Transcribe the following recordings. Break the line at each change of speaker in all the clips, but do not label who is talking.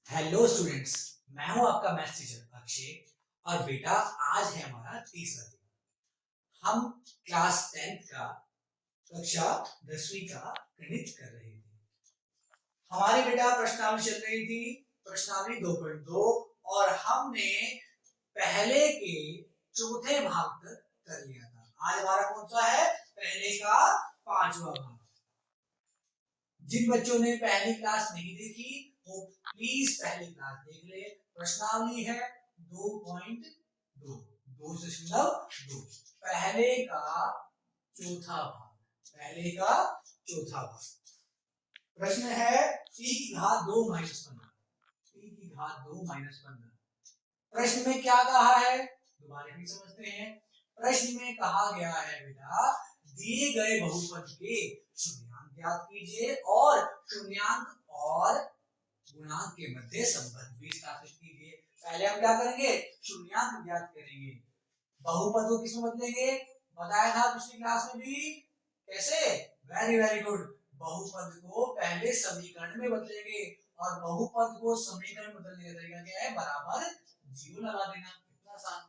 Hello students. मैं हूं आपका मैथ्स टीचर अक्षय। और बेटा आज है हमारा तीसरा दिन। हम क्लास 10th का कक्षा 10वीं का गणित कर रहे थे। हमारी बेटा प्रश्नावली चल रही थी, प्रश्नावली 2.2, और हमने पहले के चौथे भाग तक कर लिया था। आज हमारा कौन सा है? पहले का पांचवा भाग। जिन बच्चों ने पहली क्लास नहीं देखी वो प्लीज पहली क्लास देख ले। प्रश्नावली है 2.2, 2.2, पहले का चौथा भाग। पहले का चौथा भाग। प्रश्न है t की घात 2 माइनस 15। t की घात 2 माइनस 15। प्रश्न में क्या कहा है दोबारा भी समझते हैं। प्रश्न में कहा गया है बेटा, दिए गए बहुपद के शून्यांक ज्ञात कीजिए और शून्यांक और गुणांक के मध्य संबंध भी स्थापित कीजिए। पहले हम क्या करेंगे? शून्यांक ज्ञात करेंगे। बहुपद को किसमें बदलेंगे? बताया था पिछली क्लास में भी। कैसे? Very very good. बहुपद को पहले समीकरण में बदलेंगे और बहुपद को समीकरण बदलने का तरीका क्या है? बराबर जीरो लगा देना। कितना आसान।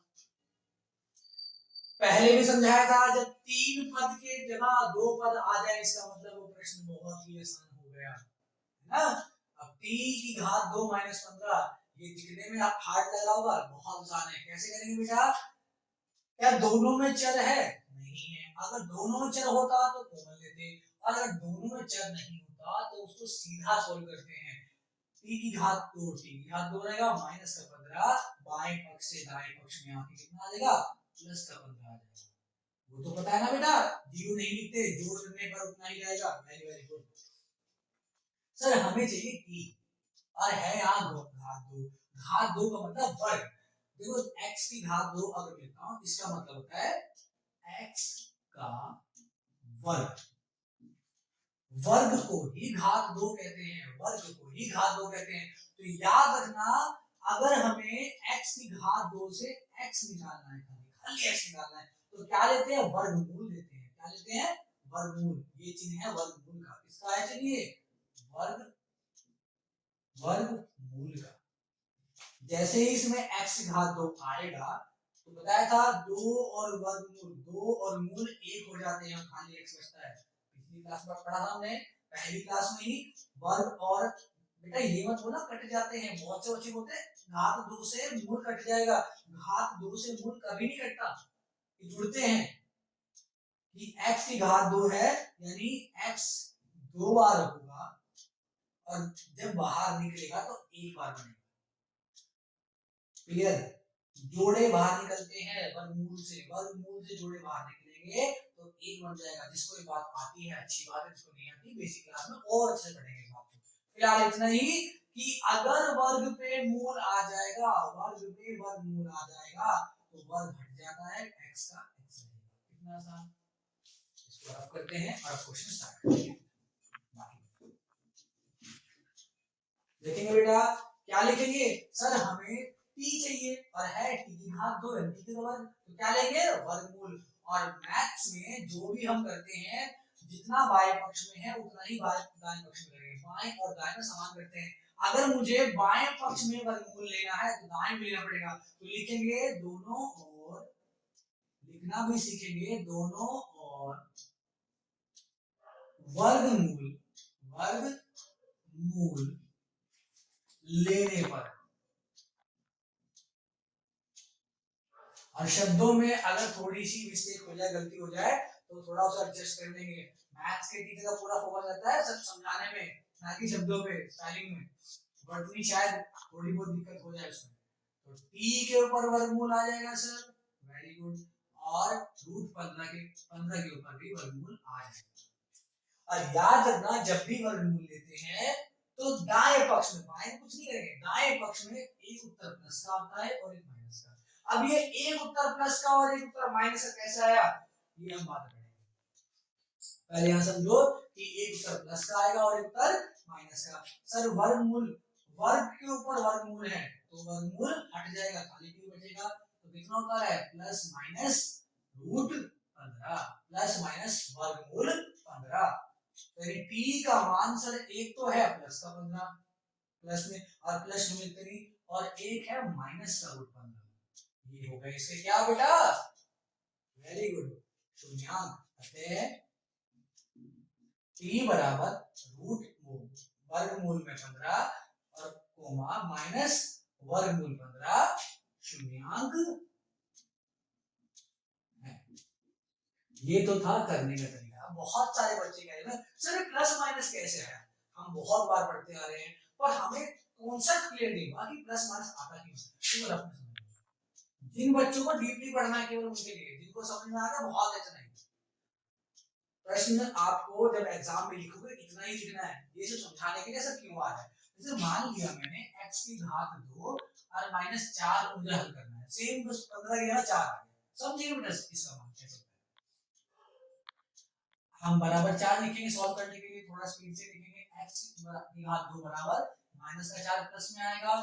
पहले भी समझाया था, जब तीन पद के जगह दो पद आ जाए इसका मतलब वो प्रश्न बहुत ही आसान हो गया है ना। अब t की घात 2 माइनस 15, ये दिखने में हार्ड लग रहा होगा, बहुत आसान है। कैसे करेंगे बेटा? क्या दोनों में चर है? नहीं है। अगर दोनों में चर होता तो कॉमन लेते, और अगर दोनों में चर नहीं होता तो उसको सीधा सोल्व करते हैं। t की घात 2, t की घात 2 रहेगा माइनस का 15, बाएं पक्ष से दाएं पक्ष में आके कितना आ जाएगा? प्लस का 15 आ जाएगा। वो तो पता है ना बेटा, जीरो नहीं लिखते, जोड़ने पर उतना ही रहेगा। Very very good. सर हमें चाहिए t, और है यहाँ घात 2। घात 2 का मतलब वर्ग। देखो x की घात 2 अगर लेता हूं इसका मतलब होता है x का वर्ग। वर्ग को ही घात 2 कहते हैं, वर्ग को ही घात 2 कहते हैं। तो याद रखना, अगर हमें x की घात 2 से x निकालना है, खाली x निकालना है, तो क्या लेते हैं? वर्गमूल लेते हैं। क्या लेते हैं? वर्गमूल। ये चिन्ह है वर्गमूल का। किसका है? चलिए वर्गमूल का। जैसे ही इसमें x की घात 2 आएगा तो बताया था 2 और वर्गमूल, 2 और मूल 1 हो जाते हैं, खाली x बचता है। पिछली क्लास में पढ़ा था हमने, पहली क्लास में ही। वर्ग और बेटा ये मत बोलना कट जाते हैं, बहुत से बच्चे बोलते हैं घात 2 से मूल कट जाएगा। घात 2 से मूल कभी नहीं कटता, ये जुड़ते हैं। कि x की घात 2 है यानी x 2 बार होगा, और जब बाहर निकलेगा तो एक बार बनेगा। क्लियर? जोड़े बाहर निकलते हैं वर्गमूल से, वर्गमूल से जोड़े बाहर निकलेंगे तो एक बन जाएगा। जिसको ये बात आती है अच्छी बात है, जिसको नहीं आती बेसिक क्लास में और अच्छे पढ़ेंगे बात को। फिलहाल इतना ही कि अगर वर्ग पे मूल आ जाएगा, वर्ग पे वर्गमूल आ जाएगा तो वर्ग हट जाता है, x का x रहेगा। कितना आसान। इसको रफ करते हैं और क्वेश्चन स्टार्ट करते हैं। देखेंगे बेटा क्या लिखेंगे? सर हमें t चाहिए और है t की घात 2 t के वर्ग, तो क्या लेंगे? वर्गमूल। और मैथ्स में जो भी हम करते हैं, जितना बाएं पक्ष में है उतना ही दाएं पक्ष में करेंगे। बाएं और दाएं में समान करते हैं। अगर मुझे बाएं पक्ष में वर्गमूल लेना है तो दाएं में लेना पड़ेगा, तो लिखेंगे दोनों और, लिखना भी सीखेंगे दोनों और वर्गमूल, वर्गमूल लेने पर। और शब्दों में अगर थोड़ी सी मिस्टेक हो जाए, गलती हो जाए तो थोड़ा सा एडजस्ट कर लेंगे। मैथ्स के टीचर का पूरा फोकस रहता है सब समझाने में, ना कि शब्दों पे, स्पेलिंग में। वर्तनी शायद थोड़ी बहुत दिक्कत हो जाए उसमें। तो t के ऊपर वर्गमूल आ जाएगा सर, वेरी गुड। और रूट 15 के ऊपर भी वर्गमूल आ जाएगा। और याद रखना जब भी वर्गमूल लेते हैं तो दाएं पक्ष में, बाएं कुछ नहीं करेंगे, दाएं पक्ष में एक उत्तर प्लस का आता है और एक माइनस का। अब ये एक उत्तर प्लस का और एक उत्तर माइनस का कैसे आया, ये हम बात करेंगे। पहले यहां समझो कि एक उत्तर प्लस का आएगा और एक उत्तर माइनस का। सर वर्गमूल, वर्ग के ऊपर वर्गमूल है तो वर्गमूल हट जाएगा, खाली क्यों बचेगा? तो कितना होता है? Plus minus root 15, plus minus वर्गमूल 15। तो t का मान सर एक तो है प्लस का 15, प्लस में और प्लस में 3 और एक है माइनस का रूट 15। ये हो गए इसके क्या बेटा, वेरी गुड, शून्यांक। अतः t बराबर रूट वर्गमूल में 15 और कोमा माइनस वर्गमूल 15 शून्यांक है। ये तो था करने का तरीका। बहुत सारे बच्चे कह रहे हैं सर प्लस माइनस कैसे है, हम बहुत बार पढ़ते आ रहे हैं पर हमें कॉन्सेप्ट क्लियर नहीं हुआ कि प्लस माइनस आता क्यों है। जिन बच्चों को डीपली पढ़ना है केवल उनके लिए, जिनको समझ में आ गया बहुत अच्छा नहीं। प्रश्न आपको जब एग्जाम में लिखोगे इतना ही लिखना है, ये सब समझाने के लिए सर क्यों आ रहा है। जैसे मान लिया मैंने x की घात 2 और माइनस 4 मुझे हल करना है, सेम बस 15 गिना 4 आ गया, समझिए बेटा इसका मान कैसे होता है। हम बराबर 4 लिखेंगे सॉल्व करने के लिए, थोड़ा स्पीड से लिखेंगे। x की घात 2 बराबर माइनस का 4 प्लस में आएगा,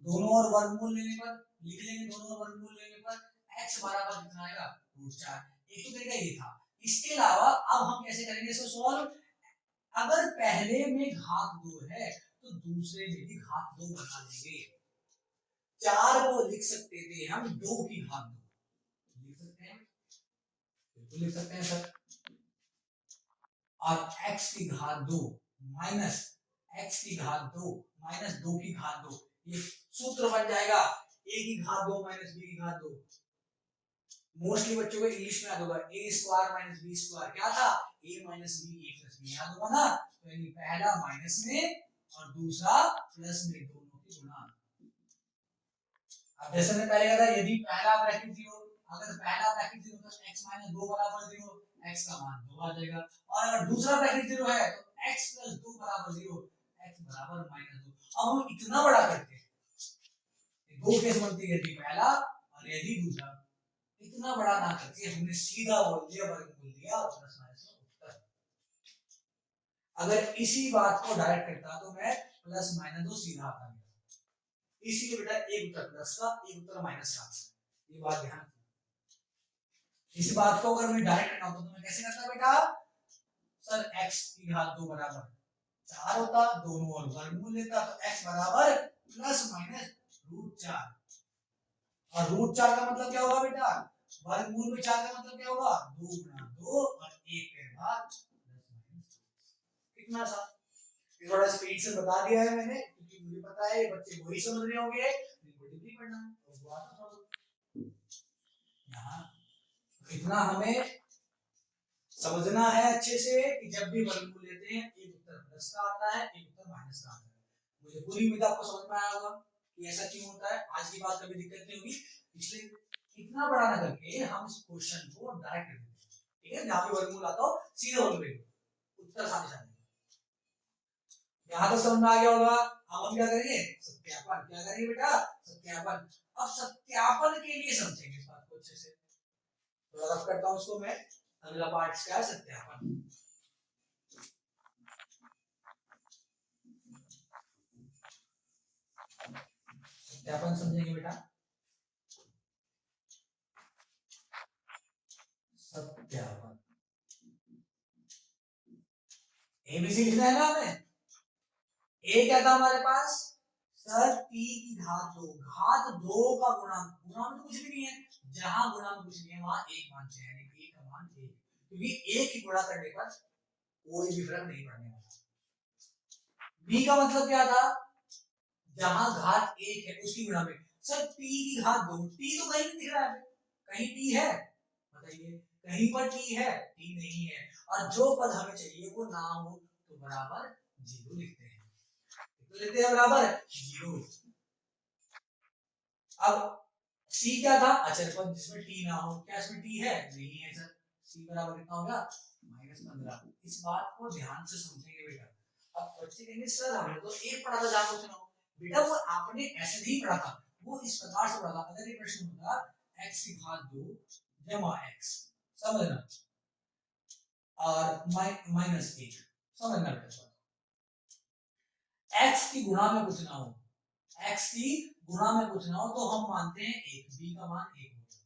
दोनों और वर्गमूल लेने पर लिख लेंगे, दोनों और वर्गमूल लेने पर x बराबर कितना आएगा √4। एक तो तरीका ये था। इसके अलावा अब हम कैसे करेंगे इसको सॉल्व, अगर पहले में घात 2 है तो दूसरे में भी घात 2 बना लेंगे। 4 को लिख सकते थे हम 2 की घात 2 लिख सकते हैं, बिल्कुल लिख सकते हैं सर। और x की घात 2 माइनस x की घात 2 माइनस 2 की घात 2, ये सूत्र बन जाएगा a की घात 2 माइनस b की घात 2। मोस्टली बच्चों को इंग्लिश में याद होगा a square minus b square क्या था, a minus b a plus b, याद होगा ना। तो यानी पहला माइनस में और दूसरा प्लस में, दोनों की गुणा। अब जैसे मैंने पहले कहा था यदि पहला ब्रैकेट 0, अगर पहला ब्रैकेट 0 तो x माइनस 2 बराबर 0, x का मान 2 आ जाएगा। और अगर दूसरा ब्रैकेट 0 है तो x प्लस 2 बराबर 0, x बराबर माइनस 2। अब हम इतना बड़ा करते हैं, दो केस बनती है, यदि पहला और यदि दूसरा। इतना बड़ा ना करके हमने सीधा बोल दिया वर्गमूल दिया और प्लस माइनस में उत्तर। अगर इसी बात को डायरेक्ट करता तो मैं प्लस माइनस 2 सीधा आता है, इसीलिए बेटा एक उत्तर प्लस का एक उत्तर माइनस का, ये बात ध्यान रखना। इस बात को अगर मैं डायरेक्ट करता तो मैं कैसे करता बेटा, सर x की घात 2 बराबर 4 होता, दोनों और वर्गमूल लेता तो x बराबर प्लस माइनस √4। और √4 का मतलब क्या होगा बेटा, वर्गमूल में 4 का मतलब क्या होगा 2 गुना 2 और 1 के बाद कितना सा। थोड़ा स्पीड से बता दिया है मैंने क्योंकि मुझे पता है बच्चे वही समझ रहे होंगे, इनको डिग्री पढ़ना है तो बात समझो। यहां इतना हमें समझना है अच्छे से कि जब भी वर्गमूल लेते हैं एक उत्तर प्लस का आता है, एक उत्तर माइनस का आता है। मुझे पूरी उम्मीद आपको समझ में आया होगा कि ऐसा क्यों होता है। आज की बात कभी दिक्कत नहीं होगी, इसलिए इतना बड़ा ना करके हम इस क्वेश्चन को डायरेक्ट कर देते हैं, ठीक है। जहां भी वर्गमूल आता हो सीधे वर्गमूल उत्तर सामने सामने। यहां तक समझ में आ गया होगा। अब हम क्या करेंगे, सत्यापन। क्या करेंगे बेटा, सत्यापन। अब सत्यापन के लिए समझेंगे इस बात को अच्छे से, थोड़ा रफ करता हूं उसको मैं। अगला पार्ट क्या है, सत्यापन। सत्यापन समझेंगे बेटा, सत्यापन। एबीसी लिखना है ना हमें। ए क्या था हमारे पास, सर p की घात 2, घात 2 का गुणांक, गुणांक तो कुछ भी नहीं है, जहां गुणांक कुछ नहीं है वहां एक मान चाहिए, यानी a का मान 1, क्योंकि एक ही गुणा करने पर कोई भी फर्क नहीं पड़ने वाला। b का मतलब क्या था, जहां घात 1 है उसकी गुणा में। सर p की घात 2, t तो कहीं नहीं दिख रहा है, कहीं t है बताइए, कहीं पर t है, t नहीं है। और जो पद हमें चाहिए वो ना हो तो बराबर 0 लिखते हैं, लेते हैं बराबर 0। अब c क्या था, अचर पद जिसमें t ना हो, क्या इसमें t है, नहीं है सर। c बराबर कितना होगा -15। इस बात को ध्यान से समझेंगे बेटा। अब बच्चे कहेंगे सर हमने तो एक पढ़ा था, जहां कुछ ना हो, बेटा वो आपने ऐसे नहीं पढ़ा था, वो इस प्रकार से पढ़ा था। अगर ये प्रश्न होता x की घात 2 जमा x, समझना, और -1, समझना बेटा। x की गुणा में कुछ ना हो, x की गुणा में कुछ ना हो तो हम मानते हैं 1, b का मान 1 होता है।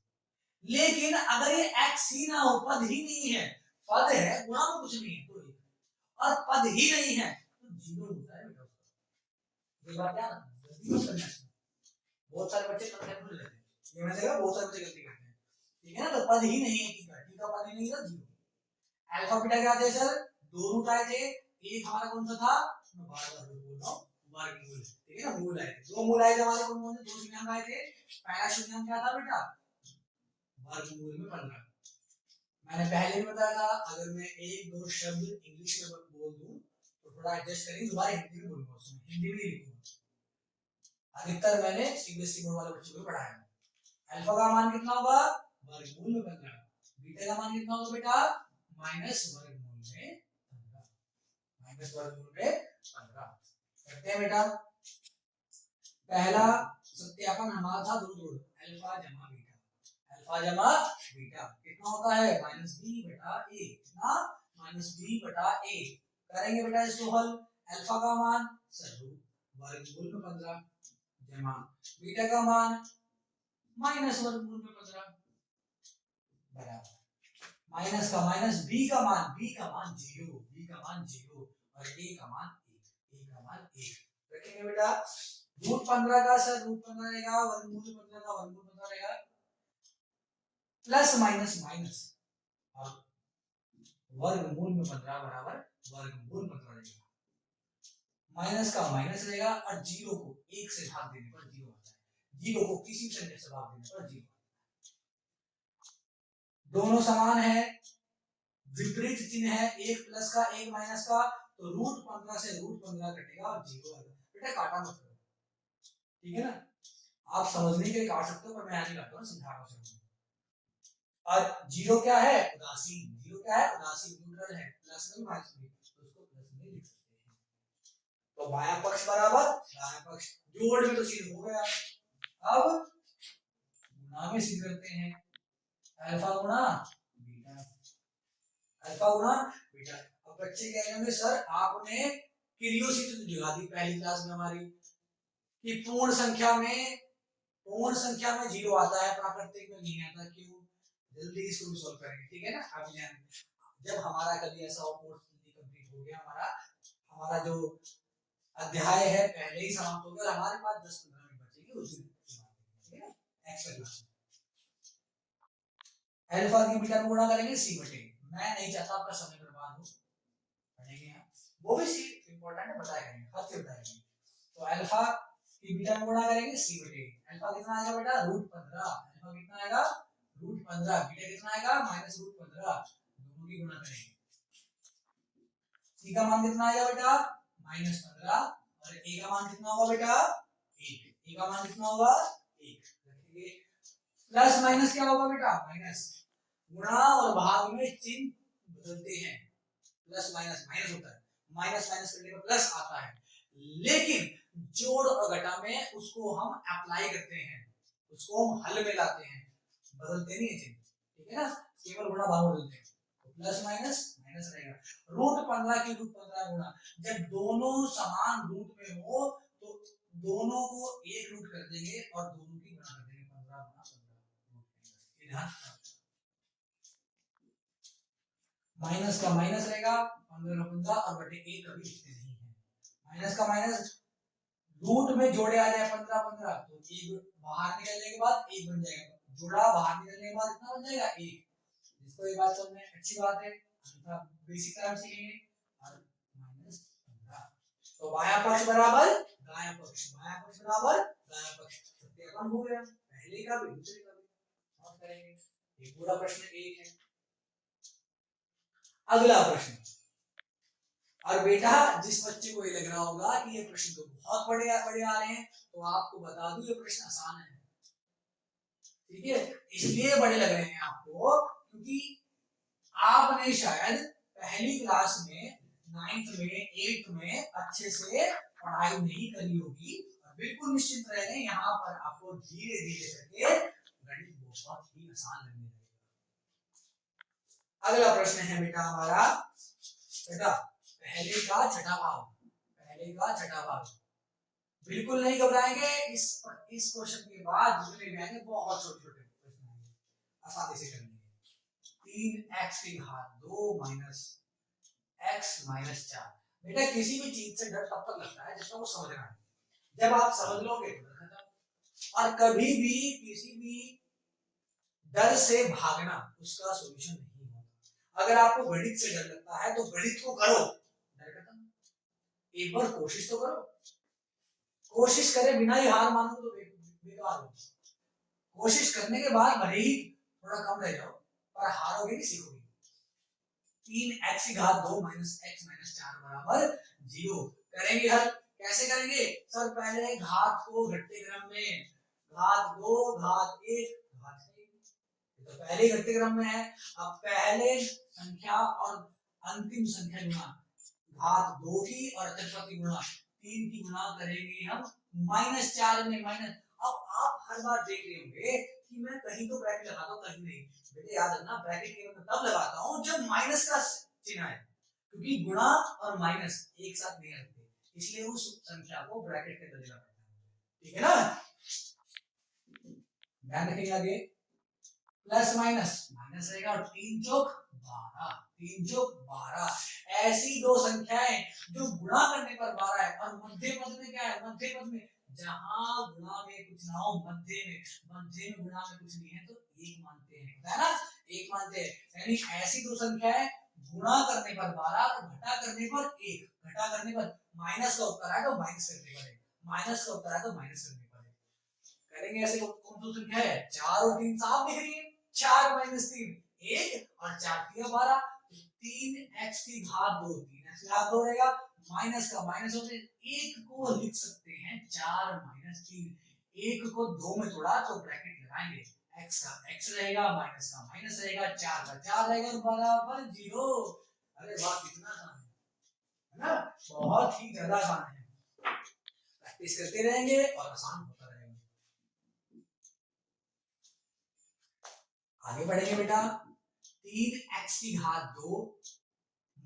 लेकिन अगर ये x ही ना हो, पद ही नहीं है, पद है गुणा में कुछ नहीं है तो 1, और पद ही नहीं है तो 0 होता है बेटा उसका। ये बात क्या गलती मत करना इसमें, बहुत सारे बच्चे कंफ्यूज रहते हैं, ये मैंने देखा बहुत सारे बच्चे गलती करते हैं, ठीक है ना। तो पद ही नहीं है टी का पद ही नहीं था जीरो। अल्फा बीटा क्या थे सर, दो रूट आए थे, एक हमारा कौन सा था, मैं बार बार बोल रहा हूँ वर्गमूल, ठीक है ना, मूल आए थे, दो मूल आए थे हमारे, कौन कौन से, दो शून्याङ्क आए थे। पहला शून्याङ्क क्या था बेटा, वर्गमूल में 15। मैंने पहले भी बताया था अगर मैं एक दो शब्द इंग्लिश में बोल दूं तो थोड़ा एडजस्ट करेंगे, दोबारा हिंदी में बोलूंगा, उसमें हिंदी में ही लिखूंगा। अधिकतर मैंने सीबीएसई बोर्ड वाले बच्चों को पढ़ाया है। अल्फा का मान कितना होगा, वर्गमूल में 15। बीटा का मान कितना होगा बेटा, माइनस वर्गमूल में 15, माइनस वर्गमूल में 15। करते हैं बेटा, पहला सत्यापन हमारा था दो जोड़, अल्फा जमा बीटा, अल्फा जमा बीटा कितना होता है, माइनस बी बटा ए, कितना, माइनस बी बटा ए। करेंगे बेटा इसको हल, अल्फा का मान सर वर्गमूल में 15 जमा बीटा का मान माइनस वर्गमूल में 15 बराबर माइनस का माइनस बी का मान 0, बी का मान 0 और ए का मान 1, ए का मान 1 रखेंगे बेटा। रूट 15 का सर रूट 15 रहेगा, वर्गमूल में 15 का वर्गमूल 15 रहेगा, प्लस माइनस माइनस और वर्गमूल में 15 बराबर वर्गमूल 15 रहेगा, माइनस का माइनस रहेगा और जीरो को 1 से भाग देने पर जीरो आता है, जीरो को किसी संख्या से भाग देने पर जीरो। दोनों समान है, विपरीत चिन्ह है, एक प्लस का एक माइनस का, तो रूट 15 से रूट 15 कटेगा और जीरो आएगा। बेटा काटा मत करो, ठीक है ना, आप समझने के लिए काट सकते हो पर मैं आज ही काटता हूँ, समझा रहा हूँ। और जीरो क्या है, उदासीन, जीरो क्या है, उदासीन, न्यूट्रल है, प्लस में माइनस में, तो उसको प्लस में लिख सकते हैं। तो बायां पक्ष बराबर दायां पक्ष, जोड़ में तो सिद्ध हो गया, अब गुणा में सिद्ध करते हैं, अल्फा गुणा बीटा, अल्फा गुणा बीटा। अब बच्चे कह रहे होंगे सर आपने क्यूरियोसिटी तो जगा दी पहली क्लास में हमारी कि पूर्ण संख्या में जीरो आता है, प्राकृतिक में नहीं आता, क्यों, जल्दी इसको भी सॉल्व करेंगे, ठीक है ना। अब जब हमारा कभी ऐसा हो कोर्स कंप्लीट हो गया, हमारा जो अध्याय है पहले ही समाप्त हो गया, हमारे पास 10-15 मिनट बचेंगे उस दिन, ठीक है ना। एक्स्ट्रा क्लास अल्फा की बीटा को गुणा करेंगे सी बटे, मैं नहीं चाहता आपका समय बर्बाद हो, पढ़ेंगे यहाँ, वो भी सी इंपॉर्टेंट है, बताया करेंगे, हर चीज बताएंगे। तो अल्फा की बीटा को गुणा करेंगे सी बटे, अल्फा कितना आएगा बेटा रूट 15, अल्फा कितना आएगा रूट 15, बीटा कितना आएगा माइनस रूट 15, दोनों की गुणा करेंगे, सी का मान कितना आएगा बेटा माइनस 15 और ए का मान कितना होगा बेटा 1, ए का मान कितना होगा 1 रखेंगे, प्लस माइनस क्या होगा बेटा माइनस, गुणा और भाग में चिन्ह बदलते हैं, प्लस माइनस माइनस होता है, माइनस माइनस करने पर प्लस आता है, लेकिन जोड़ और घटा में उसको हम अप्लाई करते हैं, उसको हम हल में लाते हैं, बदलते नहीं है चिन्ह, ठीक है ना, केवल गुणा भाग बदलते हैं, तो प्लस माइनस माइनस रहेगा। रूट 15 की रूट 15 गुणा, जब दोनों समान रूट में हो तो दोनों को एक रूट कर देंगे और दोनों की गुणा कर देंगे, 15 गुणा 15 माइनस का माइनस रहेगा, 15 और बटे 1 कभी लिखते नहीं है, माइनस का माइनस रूट में जोड़े आ जाए 15 तो एक बाहर निकलने के बाद 1 बन जाएगा, जोड़ा बाहर निकलने के बाद कितना बन जाएगा 1, जिसको ये बात समझ में अच्छी बात है, बेसिक टर्म सीखेंगे और माइनस 15, तो बायां पक्ष बराबर दायां पक्ष, बायां पक्ष बराबर दायां पक्ष, सत्यापन हो गया, पहले का भी दूसरे का भी, नोट करेंगे, ये पूरा प्रश्न 1 है। अगला प्रश्न, और बेटा जिस बच्चे को ये लग रहा होगा कि ये प्रश्न तो बहुत बड़े बड़े आ रहे हैं, तो आपको बता दूं ये प्रश्न आसान है, ठीक है, इसलिए बड़े लग रहे हैं आपको क्योंकि आपने शायद पहली क्लास में 9th में 8th में अच्छे से पढ़ाई नहीं करी होगी, और बिल्कुल निश्चित रहें यहाँ पर आपको धीरे धीरे करके गणित बहुत ही आसान लगने लगेगा। अगला प्रश्न है बेटा हमारा, बेटा पहले का छठा भाग, बिल्कुल नहीं घबराएंगे, इस क्वेश्चन के बाद जितने भी आएंगे बहुत छोटे छोटे प्रश्न आएंगे, आसानी से कर लेंगे। 3x की घात 2 माइनस x माइनस 4, बेटा किसी भी चीज से डर तब तक लगता है जिसको वो समझना है, जब आप समझ लोगे तो खत्म। और कभी भी किसी भी डर से भागना उसका सॉल्यूशन नहीं होता। अगर आपको गणित से डर लगता है तो गणित को करो, डर खत्म। एक बार कोशिश तो करो, कोशिश करे बिना ही हार मानो तो बेकार हो। कोशिश करने के बाद भले ही थोड़ा कम रह जाओ पर हारोगे नहीं, सीखोगे। 3x की घात 2 माइनस x माइनस 4 बराबर 0 करेंगे हल। कैसे करेंगे सर? पहले घात को घटते क्रम में, घात 2 घात 1 घात 1, तो पहले घटते क्रम में है। अब पहले संख्या और अंतिम संख्या गुणा, घात 2 की और चरपति गुणा 3 की गुणा करेंगे हम माइनस 4 में माइनस। अब आप हर बार देख रहे होंगे कि मैं कहीं तो ब्रैकेट लगाता हूं कहीं नहीं। बेटे याद रखना, ब्रैकेट केवल तब लगाता हूं जब माइनस का चिन्ह है, क्योंकि गुणा और माइनस एक साथ नहीं आते, इसलिए उस संख्या को ब्रैकेट के अंदर देना पड़ता है। ठीक है ना? ध्यान रखेंगे आगे। प्लस माइनस माइनस रहेगा और 3 चौक 12, 3 चौक 12। ऐसी दो संख्याएं जो गुणा करने पर 12 है और मध्य पद में क्या है? मध्य पद में जहां गुणा में कुछ ना हो, मध्य में गुणा में कुछ नहीं है तो एक मानते हैं, है ना? एक मानते हैं। यानी ऐसी दो संख्याएं गुणा करने पर 12 और घटा करने पर 1, घटा करने पर माइनस का उत्तर है तो माइनस करने पर है, माइनस का उत्तर है तो माइनस करने पर है। करेंगे ऐसे। कौन सी संख्या है? 4 और 3 साफ दिख रही है। 4 माइनस 3 1 और 4 3 12, 3x की घात 2, 3x की घात 2 रहेगा, माइनस का माइनस होते एक को लिख सकते हैं 4 माइनस 3, एक को 2 में तोड़ा तो ब्रैकेट लगाएंगे, x का x रहेगा, माइनस का माइनस रहेगा, 4 का 4 रहेगा और बराबर 0। अरे वाह, कितना आसान है ना? बहुत ही ज्यादा आसान है। प्रैक्टिस करते रहेंगे और आसान होता रहेगा। आगे बढ़ेंगे बेटा। 3x की घात 2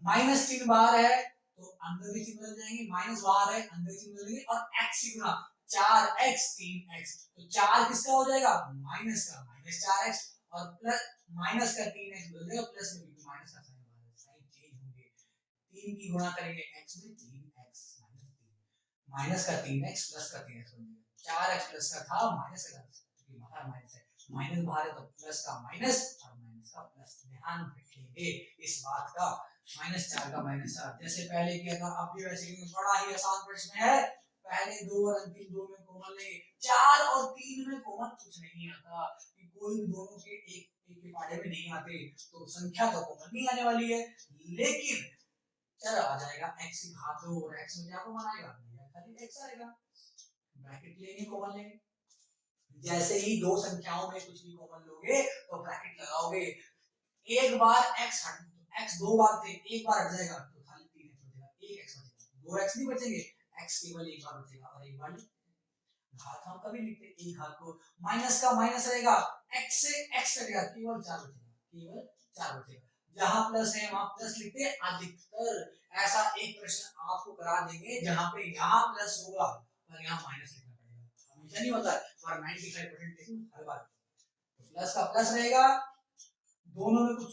माइनस 3 बाहर है तो अंदर भी 3 बदल जाएंगे, माइनस बाहर है अंदर 3 बदल जाएंगे और x की गुणा 4x 3x, तो 4 किसका हो जाएगा? माइनस का, माइनस 4x और प्लस माइनस का 3x बदल जाएगा प्लस में, भी माइनस का साइन चेंज होंगे। 3 की गुणा करेंगे x में 3x माइनस का 3x प्लस का 3x बन जाएगा। 4x प्लस का था माइनस का, क्योंकि बाहर माइनस है, माइनस बाहर है तो प्लस का माइनस और माइनस का प्लस। ध्यान रखेंगे इस बात का। माइनस 4 का माइनस 4 जैसे पहले किया था, अब भी वैसे ही। बड़ा ही आसान प्रश्न है। पहले 2 और अंतिम 2 में कॉमन लेंगे, 4 और 3 में कॉमन कुछ नहीं आता, कि कोई भी दोनों के एक के पाड़े में नहीं आते, तो संख्या तो कॉमन नहीं आने वाली है। लेकिन चल आ जाएगा x की घात 2 और x में क्या कॉमन आएगा? खाली x आएगा, ब्रैकेट लेंगे कॉमन लेंगे। जैसे ही दो संख्याओं में कुछ भी कॉमन लोगे तो ब्रैकेट लगाओगे। एक बार x हट, x दो बार थे, एक बार हट जाएगा तो खाली 3x बचेगा, 1x बचेगा, 2x नहीं बचेंगे, x केवल एक बार बचेगा और एक बार घात हम कभी लिखते एक घात को, माइनस का माइनस रहेगा, x से x कटेगा, केवल 4 बचेगा, केवल 4 बचेगा। जहां प्लस है वहां प्लस लिखते हैं अधिकतर। ऐसा एक प्रश्न आपको करा देंगे जहां पे यहां प्लस होगा और यहां माइनस लिखना पड़ेगा, हमेशा नहीं होता पर 95% केस हर बार प्लस का प्लस रहेगा। दोनों में कुछ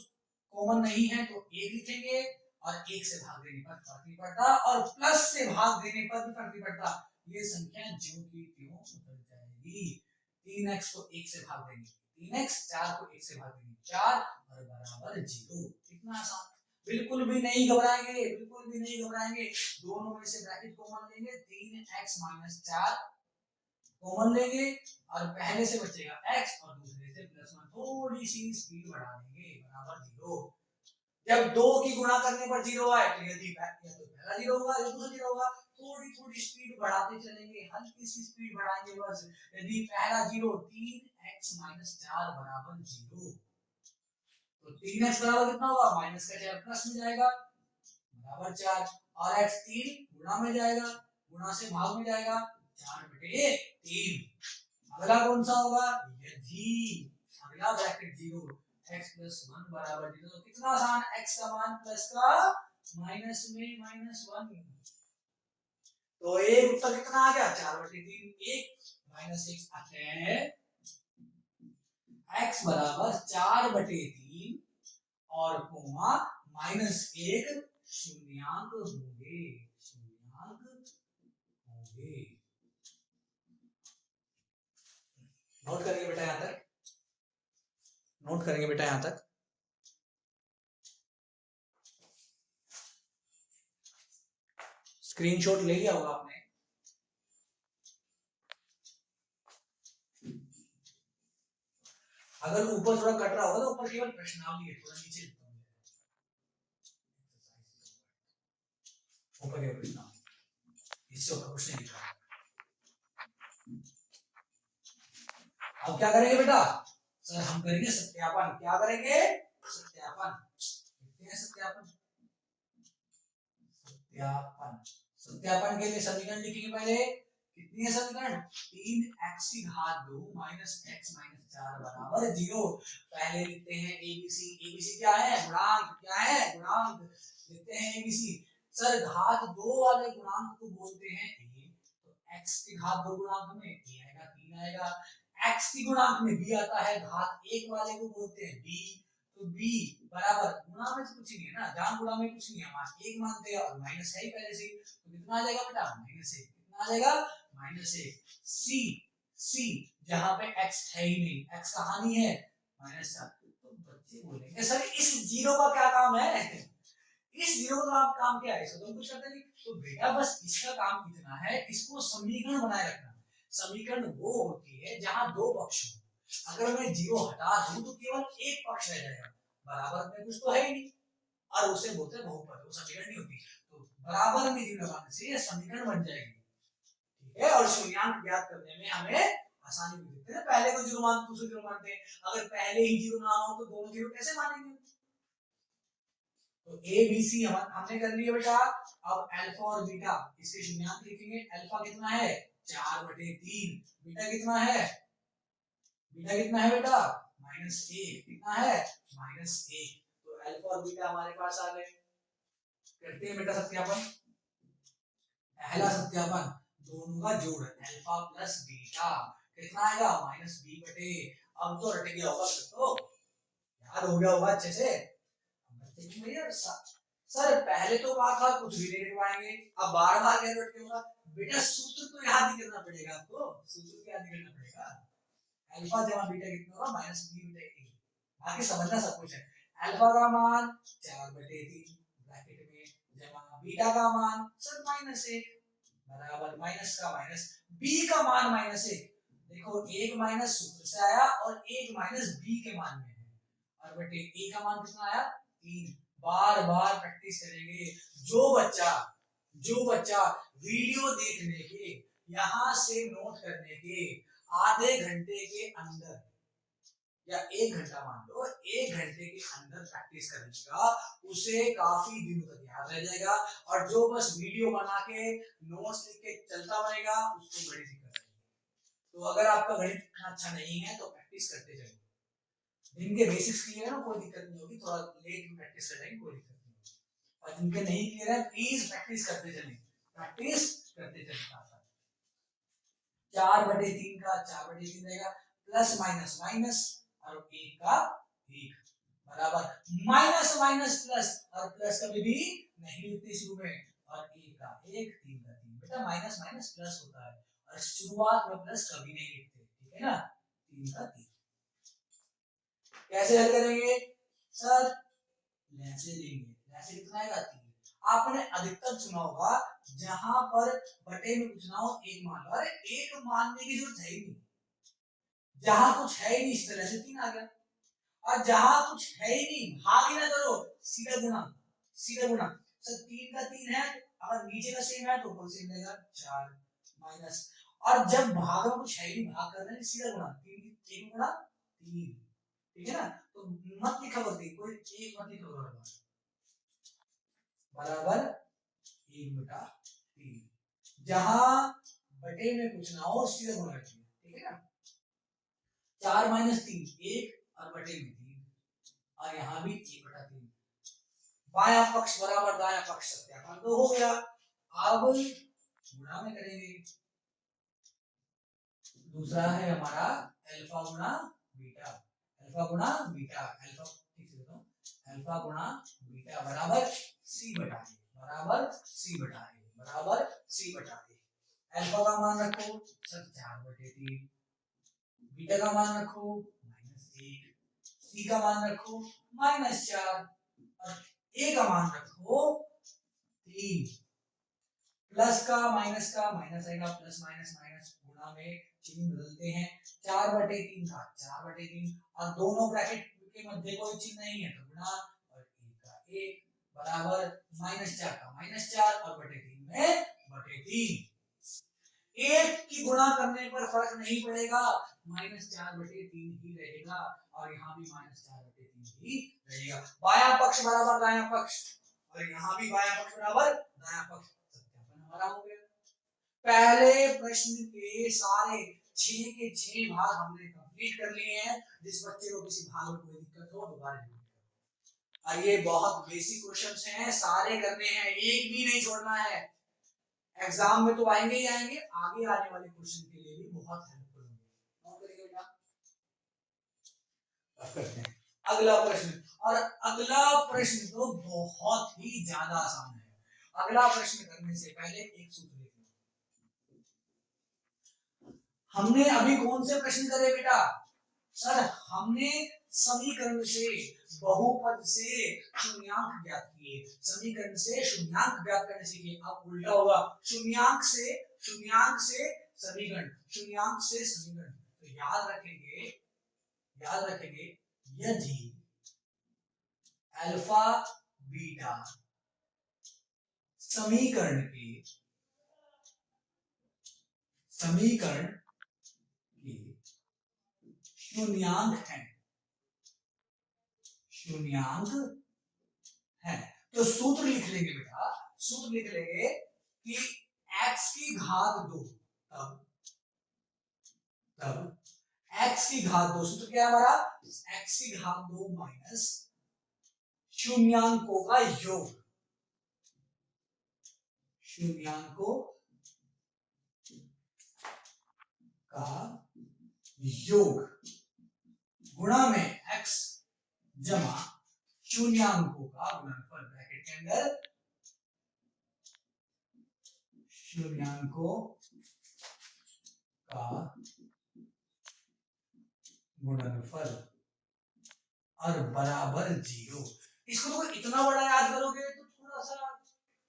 कॉमन नहीं है तो एक लिखेंगे और एक से भाग देने पर फर्क नहीं पड़ता और प्लस से भाग देने पर भी फर्क नहीं पड़ता। ये संख्या ज्यों की त्यों उतर जाएगी। 3x को 1 से भाग देंगे, 3x 4 को 1 से भाग देंगे 4 और बराबर 0। कितना आसान। बिल्कुल भी नहीं घबराएंगे, बिल्कुल भी नहीं घबराएंगे। दोनों में से ब्रैकेट कॉमन लेंगे, 3x माइनस 4 कॉमन लेंगे और पहले से बचेगा x और दूसरे से प्लस 1, थोड़ी सी स्पीड बढ़ा देंगे, बराबर 0। जब 2 की गुणा करने पर 0 आए तो यदि या तो पहला 0 होगा या दूसरा 0 होगा, थोड़ी थोड़ी स्पीड बढ़ाते चलेंगे, हल्की सी स्पीड बढ़ाएंगे बस। यदि पहला 0 3x माइनस 4 बराबर 0, तो 3x बराबर कितना होगा? माइनस का 4 प्लस में जाएगा बराबर 4 और x 3 गुणा में जाएगा, गुणा से भाग में जाएगा 4/3। अगला कौन सा होगा? यदि अगला ब्रैकेट 0 x प्लस 1 बराबर 0, तो कितना आसान, x का मान प्लस का माइनस में माइनस 1, तो एक उत्तर कितना आ गया? 4/3। 1 माइनस 1 आते हैं x बराबर 4/3 और कोमा माइनस 1 शून्यांक होंगे, शून्यांक होंगे। नोट करेंगे बेटा यहां तक। स्क्रीनशॉट ले लिया होगा आपने। अगर ऊपर थोड़ा कट रहा होगा तो ऊपर केवल प्रश्नावली है, थोड़ा नीचे लिखता हूं, ऊपर केवल प्रश्नावली, इससे ऊपर कुछ नहीं लिखा। अब क्या करेंगे बेटा? सर हम करेंगे सत्यापन। क्या करेंगे? सत्यापन। सत्यापन सत्यापन सत्यापन के लिए समीकरण लिखेंगे पहले। कितनी है समीकरण? 3x की घात 2 माइनस x माइनस 4 बराबर 0। पहले लिखते हैं एबीसी। एबीसी क्या है? गुणांक। क्या है? गुणांक। लिखते हैं एबीसी। सर घात 2 वाले गुणांक को बोलते हैं a, तो x की घात 2 गुणांक में a आएगा, 3 आएगा। x की गुणांक में b आता है, घात 1 वाले को बोलते हैं b, तो b बराबर, गुणा में तो कुछ नहीं है ना, जान गुणा में कुछ नहीं है, हमारा एक मानते हैं और माइनस है ही पहले से, तो कितना आ जाएगा बेटा? माइनस 1। कितना आ जाएगा? माइनस 1। सी सी जहां पे x है ही नहीं, x कहां नहीं है? माइनस 4। तो बच्चे बोलेंगे सर इस जीरो का क्या काम है? इस जीरो का काम क्या है? इसको तो कुछ करते नहीं। तो बेटा बस इसका काम इतना है, इसको समीकरण बनाए रखना। समीकरण वो होती है जहां दो पक्ष हो। अगर मैं जीरो हटा दूं तो केवल एक पक्ष रह जाएगा, बराबर में कुछ तो है ही नहीं, और उसे बोलते हैं बहुपद, वो समीकरण नहीं होती। तो बराबर में जीरो लगाने से ये समीकरण बन जाएगी, ठीक है। और शून्यांक ज्ञात करने में हमें आसानी होती है। पहले को जीरो मानते, दूसरे जीरो मानते हैं। अगर पहले ही जीरो ना हो तो दोनों जीरो कैसे मानेंगे? तो ए बी सी हमने कर लिया बेटा। अब अल्फा और बीटा, इसके शून्यांक लिखेंगे। अल्फा कितना है? 4/3। बीटा कितना है? बीटा कितना है बेटा? -1। कितना है? -1। तो अल्फा और बीटा हमारे पास आ गए। करते हैं बेटा सत्यापन। पहला सत्यापन, दोनों का जोड़ अल्फा प्लस बीटा कितना आएगा? -b/। अब तो रट गया होगा, तो याद हो गया होगा अच्छे से। सर पहले तो बार बार कुछ भी नहीं लिखवाएंगे, अब बार बार क्या रट होगा? बेटा सूत्र तो याद ही करना पड़ेगा आपको, सूत्र तो याद ही करना पड़ेगा। अल्फा जमा बीटा कितना होगा? -b/a। बाकी समझना सब कुछ है। अल्फा का मान 4/3 ब्रैकेट में, जमा बीटा का मान सर -1 बराबर माइनस का माइनस, b का मान -1। देखो एक माइनस सूत्र से आया और एक माइनस b के मान में है, और बेटे a का मान कितना आया? 3। बार बार प्रैक्टिस करेंगे। जो बच्चा वीडियो देखने के, यहां से नोट करने के आधे घंटे के अंदर, या 1 घंटा मान लो, 1 घंटे के अंदर प्रैक्टिस करेगा, उसे काफी दिनों तक याद रह जाएगा। और जो बस वीडियो बना के नोट्स लिख के चलता रहेगा, उसको बड़ी दिक्कत आएगी। तो अगर आपका गणित इतना अच्छा नहीं है तो प्रैक्टिस करते जाइए। जिनके बेसिक्स क्लियर है ना, कोई दिक्कत नहीं होगी, थोड़ा लेट में प्रैक्टिस करेंगे, कोई दिक्कत नहीं होगी। और जिनके नहीं क्लियर है, प्लीज प्रैक्टिस करते चलें, प्रैक्टिस करते चलें। 4/3 का 4/3 रहेगा, प्लस माइनस माइनस, और 1 का 1 बराबर माइनस माइनस प्लस, और प्लस कभी भी नहीं लिखते शुरू में, और 1 का 1, 3 का 3। बेटा माइनस माइनस प्लस होता है, और शुरुआत में प्लस कभी नहीं लिखते, ठीक है ना? 3 का 3। कैसे हल करेंगे? सर लहसे लेंगे। लहसे कितना आएगा? 3। आपने अधिकतर सुना होगा जहां पर बटे में कुछ ना हो, एक मान लो। अरे एक मानने की जरूरत है ही नहीं, जहां कुछ है ही नहीं, इस तरह से 3 आ गया। और जहां कुछ है ही नहीं, भाग ही ना करो, सीधा गुणा, सीधा गुणा। सर 3 का 3 है, अगर नीचे का सेम है तो ऊपर सेम रहेगा 4 माइनस। और जब भाग में कुछ है ही नहीं, भाग करना है, सीधा गुणा, 3 गुणा 3, ठीक है ना? तो मत लिखा करते, कोई एक मत लिखा करो, बराबर 1/3। जहां बटे में कुछ ना हो, सीधा गुणा रखिए, ठीक है ना? 4 - 3 1, और बटे में 3, और यहाँ भी 1/3। बायां पक्ष बराबर दायां पक्ष सत्यापन तो हो गया। अब गुणा में करेंगे। दूसरा है हमारा अल्फा गुणा बीटा। अल्फा गुणा बीटा, अल्फा ठीक से दो, अल्फा गुणा बीटा बराबर c/a, बराबर c/a, बराबर c/a। अल्फा का मान रखो सर 4/3, बीटा का मान रखो -1, सी का मान रखो -4 और ए का मान रखो 3। प्लस का माइनस आएगा, प्लस माइनस माइनस गुणा में चिन्ह बदलते हैं। 4/3 का 4/3 और दोनों ब्रैकेट के मध्य कोई चिन्ह नहीं है तो गुणा, और 1 का 1 बराबर -4 का -4 और /3 में /3। एक की गुणा करने पर फर्क नहीं पड़ेगा, -4/3 ही रहेगा और यहाँ भी -4/3 ही रहेगा। बायां पक्ष बराबर दायां पक्ष और यहाँ भी बायां पक्ष बराबर दायां पक्ष, सत्यापन हमारा हो गया। पहले प्रश्न के सारे 6 के 6 भाग हमने कंप्लीट कर लिए हैं। जिस बच्चे को किसी भाग में कोई दिक्कत हो दोबारा और ये बहुत बेसिक क्वेश्चंस हैं, सारे करने हैं, एक भी नहीं छोड़ना है। एग्जाम में तो आएंगे ही आएंगे, आगे आने वाले क्वेश्चन के लिए भी बहुत हेल्पफुल होंगे। नोट करिए बेटा। अब करते हैं अगला प्रश्न, और अगला प्रश्न तो बहुत ही ज्यादा आसान है। अगला प्रश्न करने से पहले एक सूत्र लिख लो। हमने अभी कौन से प्रश्न करे बेटा? सर हमने समीकरण से, बहुपद से शून्यांक ज्ञात किए, समीकरण से शून्यांक ज्ञात करने सीखे। अब उल्टा होगा, शून्यांक से समीकरण, शून्यांक से समीकरण। तो याद रखेंगे यदि अल्फा बीटा समीकरण के शून्यांक है तो सूत्र लिख लेंगे बेटा, सूत्र लिख लेंगे कि x की घात 2 तब x की घात 2, सूत्र क्या है हमारा? x की घात 2 माइनस शून्यांकों का योग, शून्यांकों का योग गुणा में x जमा शून्यांकों का गुणनफल, ब्रैकेट के अंदर शून्यांकों का गुणनफल और बराबर 0। इसको तो इतना बड़ा याद करोगे तो थोड़ा सा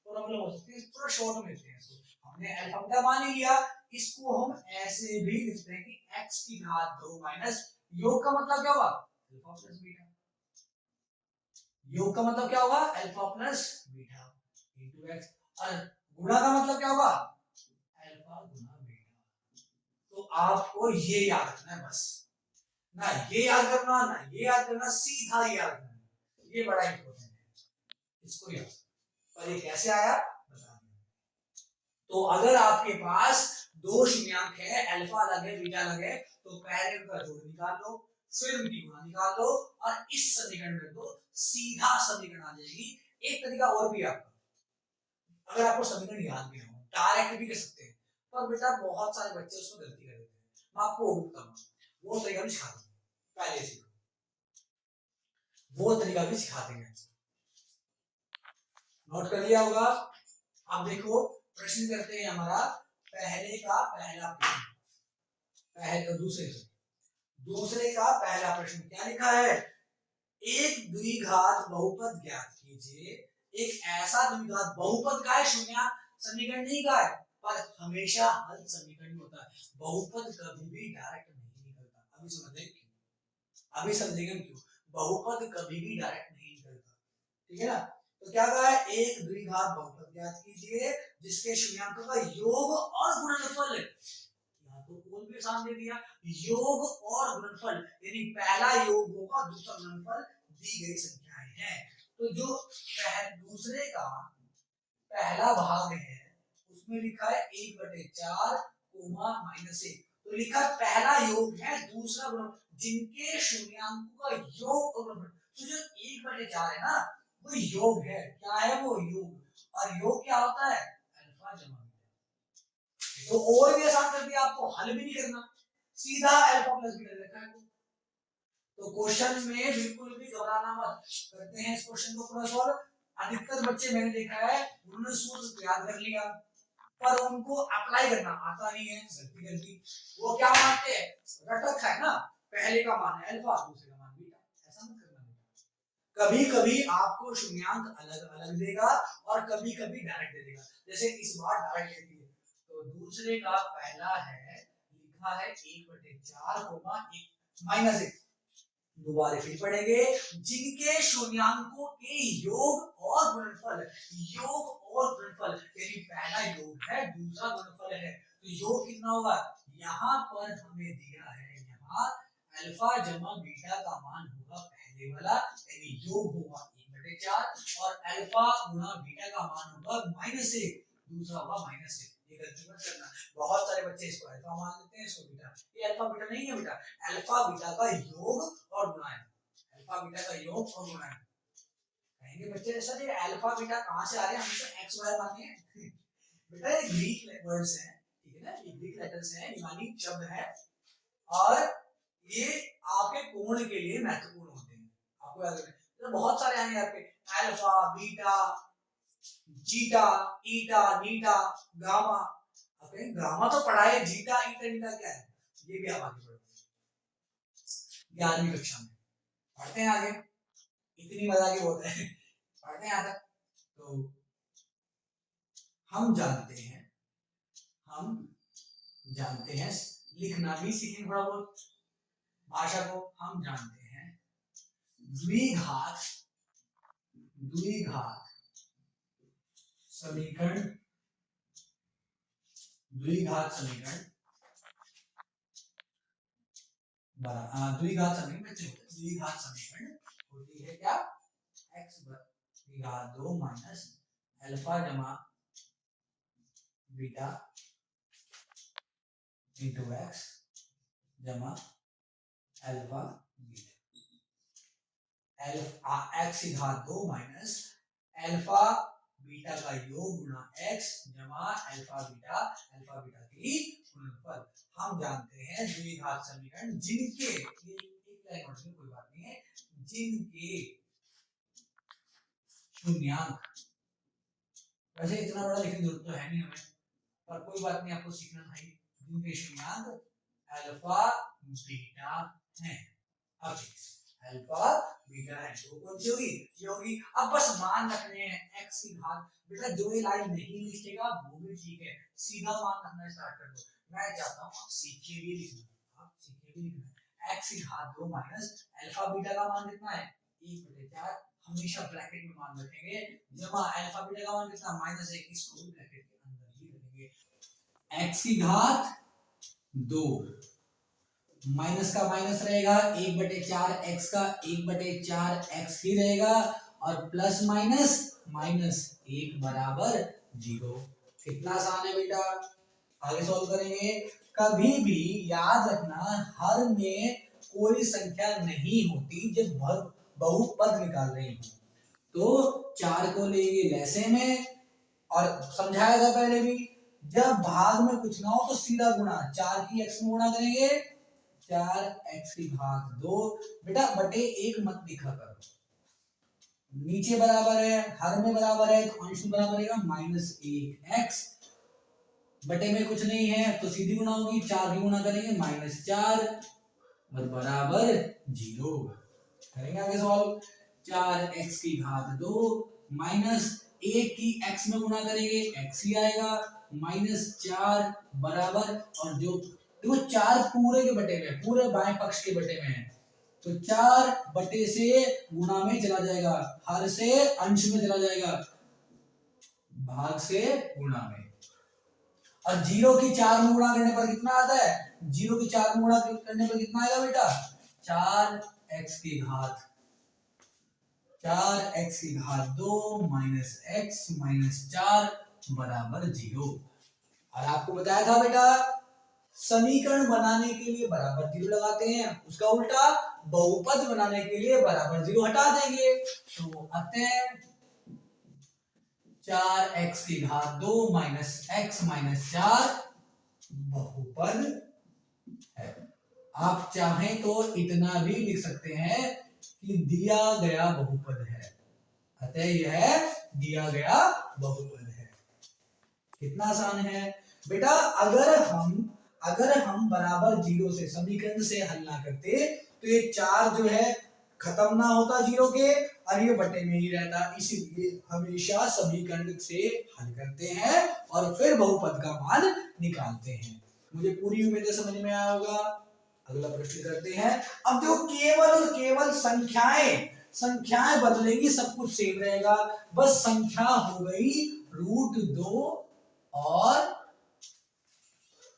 प्रॉब्लम हो सकती है, थोड़ा शॉर्ट में लिखते हैं इसको। हमने अल्फा बीटा मान ही लिया, इसको हम ऐसे भी लिखते हैं कि x की घात 2 माइनस योग का मतलब क्या होगा? Alpha plus beta. योग का मतलब क्या होगा? Alpha plus beta into x, और गुणा का मतलब क्या होगा? अल्फा गुना बीटा। तो आपको ये याद रखना है बस, ना ये याद करना ना ये याद करना, सीधा याद करना, ये बड़ा इंपॉर्टेंट है, इसको याद। पर ये कैसे आया बता दिया। तो अगर आपके पास दो शून्यांक है, अल्फा अलग है बीटा अलग है, तो पहले उनका जोड़ निकाल लो, फिर उनकी गुणा निकाल लो और इस समीकरण में तो सीधा समीकरण आ जाएगी। एक तरीका और भी आपका, अगर आपको समीकरण याद भी हो डायरेक्ट भी कर सकते हैं, पर बेटा बहुत सारे बच्चे उसमें गलती कर देते हैं, मैं आपको वो बताऊंगा, वो तरीका भी सिखा दूंगा, पहले से वो तरीका भी सिखा देंगे। नोट कर लिया होगा। अब देखो प्रश्न करते हैं हमारा पहले का पहला प्रश्न, दूसरे का पहला प्रश्न क्या लिखा है? एक द्विघात बहुपद ज्ञात कीजिए। एक ऐसा द्विघात बहुपद का है, शून्य समीकरण नहीं का है, पर हमेशा हल समीकरण होता है। बहुपद कभी भी डायरेक्ट नहीं निकलता। अभी समझेंगे क्यों। बहुपद कभी भी डायरेक्ट नहीं निकलता, ठीक है ना। तो क्या कहा है? एक द्विघात बहुपद ज्ञात कीजिए जिसके शून्यांकों का योग और गुणनफल, यहाँ तो कोल भी आसान दे दिया, योग और गुणनफल, यानी पहला योग होगा दूसरा गुणनफल, दी गई संख्याएं हैं। तो जो दूसरे का पहला भाग है उसमें लिखा है 1/4 -1, तो लिखा पहला योग है, दूसरा गुणनफल जिनके शून्यांकों का योग और गुणनफल। तो जो 1/4 है ना वो योग है, क्या है वो? योग। और योग क्या होता है? अल्फा जमा बीटा। तो और भी आसान कर दिया, आपको हल भी नहीं करना, सीधा अल्फा प्लस बीटा लिखा है। तो क्वेश्चन में बिल्कुल भी घबराना मत, करते हैं इस क्वेश्चन को पूरा सॉल्व। अधिकतर बच्चे मैंने देखा है उन्होंने सूत्र याद कर लिया पर उनको अप्लाई करना आता नहीं है, गलती वो क्या मानते हैं? रट रखा है ना, पहले का मान है अल्फा दूसरे का मान बीटा, ऐसा कभी कभी आपको शून्यांक अलग अलग देगा और कभी कभी डायरेक्ट दे देगा। जैसे इस बार डायरेक्ट दे दिए, तो दूसरे का पहला है लिखा है 1/4 माइनस 1। दोबारा फिर पढ़ेंगे, जिनके शून्यांकों के योग और गुणनफल, योग और गुणनफल यानी पहला योग है दूसरा गुणनफल है, तो योग कितना होगा, यहाँ पर हमें दिया है, यहाँ अल्फा जमा बीटा का मान होगा पहले वाला यानी योग होगा 1/4 और अल्फा गुणा बीटा का मान होगा -1, दूसरा होगा -1। ये गलती मत करना, बहुत सारे बच्चे इसको अल्फा मान लेते हैं, इसको बीटा। ये अल्फा बीटा नहीं है बेटा, अल्फा बीटा का योग और गुणा है, अल्फा बीटा का योग और गुणा है। कहेंगे बच्चे सर ये अल्फा बीटा कहां से आ रहे हैं, हम तो एक्स वाई माने हैं बेटा ये ग्रीक वर्ड्स हैं, ठीक है ना, ये ग्रीक लेटर्स हैं, यूनानी शब्द है और ये आपके कोण के लिए महत्वपूर्ण होते हैं, आपको याद रखना। तो बहुत सारे आएंगे आपके अल्फा बीटा जीटा ईटा नीटा गामा। आपने गामा तो पढ़ा है, जीटा ईटा नीटा क्या है ये भी आप आगे पढ़ोगे 11वीं कक्षा में, पढ़ते हैं आगे, इतनी मजा की होता है, पढ़ते हैं आगे। तो हम जानते हैं लिखना भी सीखेंगे थोड़ा बहुत भाषा को। हम जानते हैं द्विघात समीकरण, द्विघात समीकरण होती है क्या, x/2 माइनस अल्फा जमा बीटा इंटू एक्स जमा alpha beta, x/2 minus alpha beta का योग गुणा x जमा अल्फा बीटा की गुणनफल। हम जानते हैं द्विघात समीकरण जिनके, कोई बात नहीं है, जिनके शून्यांक, वैसे इतना बड़ा लिखने की जरूरत तो है नहीं हमें, पर कोई बात नहीं, आपको सीखना भाई, जिनके शून्यांक अल्फा बीटा है। अब अल्फा बीटा है तो कौन सी होगी, ये होगी। अब बस मान रखने हैं x की घात, बेटा जो ये लाइन नहीं लिखेगा वो भी ठीक है, सीधा मान रखना स्टार्ट कर दो। मैं चाहता हूं आप सीखे भी लिखना, x की घात 2 माइनस अल्फा बीटा का मान कितना है 1/4, हमेशा ब्रैकेट में मान रखेंगे, जमा अल्फा बीटा का मान कितना -1, इसको भी ब्रैकेट के अंदर ही रखेंगे। x की घात 2 माइनस का माइनस रहेगा 1/4, x का 1/4 x ही रहेगा और प्लस माइनस -1 बराबर 0। कितना आसान है बेटा, आगे सॉल्व करेंगे। कभी भी याद रखना हर में कोई संख्या नहीं होती जब बहुपद निकाल रहे हो, तो 4 को लेंगे लैसे में, और समझाया था पहले भी, जब भाग में कुछ ना हो तो सीधा गुणा, 4 की x में गुणा करेंगे 4x की घात 2, बेटा बटे 1 मत लिखा करो, नीचे बराबर है, हर में बराबर है तो अंश में बराबर रहेगा -1x, बटे में कुछ नहीं है तो सीधी गुणा होगी, 4 की गुणा करेंगे -4 और बराबर 0। करेंगे आगे सॉल्व, 4x की घात 2 माइनस 1 की x में गुणा करेंगे x ही आएगा, -4 बराबर, और जो देखो 4 पूरे के बटे में, पूरे बाएं पक्ष के बटे में है, तो 4 बटे से गुणा में चला जाएगा, हर से अंश में चला जाएगा, भाग से गुणा में, और 0 की 4 में गुणा करने पर कितना आता है, 0 की 4 में गुणा करने पर कितना आएगा बेटा, 4x की घात 2 माइनस x माइनस 4 बराबर 0। और आपको बताया था बेटा समीकरण बनाने के लिए बराबर 0 लगाते हैं, उसका उल्टा बहुपद बनाने के लिए बराबर 0 हटा देंगे, तो अतः 4x की घात 2 माइनस x माइनस 4 बहुपद है। आप चाहें तो इतना भी लिख सकते हैं कि दिया गया बहुपद है, अतः यह दिया गया बहुपद है। कितना आसान है बेटा, अगर हम बराबर 0 से समीकरण से हल ना करते तो ये 4 जो है खत्म ना होता जीरो के और ये बटे में ही रहता, इसीलिए हमेशा समीकरण से हल करते हैं और फिर बहुपद का मान निकालते हैं। मुझे पूरी उम्मीद है समझ में आया होगा। अगला प्रश्न करते हैं। अब देखो केवल और केवल संख्याएं बदलेंगी, सब कुछ सेम रहेगा, बस संख्या हो गई √2 और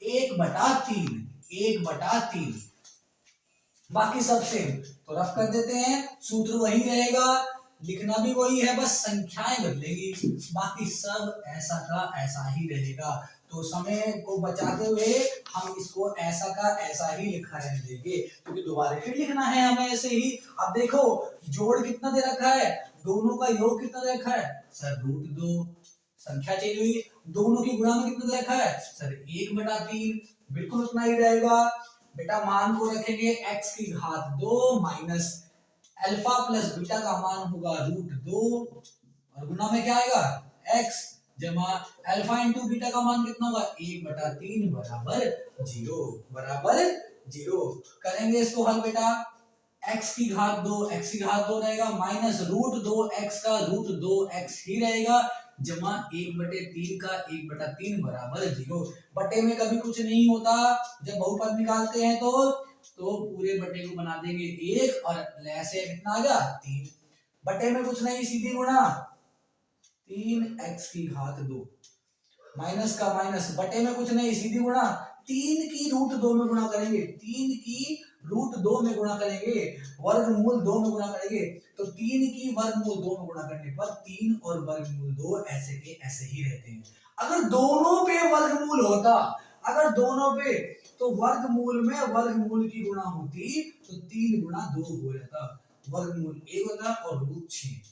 1/3, बाकी सब सेम। तो रफ कर देते हैं, सूत्र वही रहेगा, लिखना भी वही है, बस संख्याएं बदलेगी, बाकी सब ऐसा का ऐसा ही रहेगा। तो समय को बचाते हुए हम इसको ऐसा का ऐसा ही लिखा रहने देंगे, क्योंकि दोबारा फिर लिखना है हमें ऐसे ही। अब देखो जोड़ कितना दे रखा है, दोनों का योग कितना दे रखा है सर √2, संख्या चेंज हुई, दोनों की गुणा में कितना दे रखा है सर 1/3, बिल्कुल उतना ही रहेगा बेटा। मान को रखेंगे x की घात 2 माइनस अल्फा प्लस बीटा का मान होगा √2 और गुना में क्या आएगा x जमा अल्फा इंटू बीटा का मान कितना होगा 1/3 बराबर 0 करेंगे इसको हल बेटा। x की घात 2 रहेगा माइनस √2x का √2x ही रहेगा जमा 1/3 का 1/3 बराबर 0। बटे में कभी कुछ नहीं होता, जब बहुपद निकालते हैं तो पूरे बटे को बना देंगे 1 और ऐसे कितना आ गया 3। बटे में कुछ नहीं, सीधी गुणा 3x की घात 2 माइनस का माइनस, बटे में कुछ नहीं, सीधी गुणा 3 की √2 में गुणा करेंगे, 3 की √2 में गुणा करेंगे, वर्गमूल 2 में गुणा करेंगे, तो 3 की वर्गमूल 2 में गुणा करने पर 3 और वर्गमूल 2 ऐसे के ऐसे ही रहते हैं। अगर दोनों पे वर्गमूल होता, अगर दोनों पे, तो वर्गमूल में वर्गमूल की गुणा होती तो 3 गुणा 2 हो जाता, वर्गमूल 1 होता और √6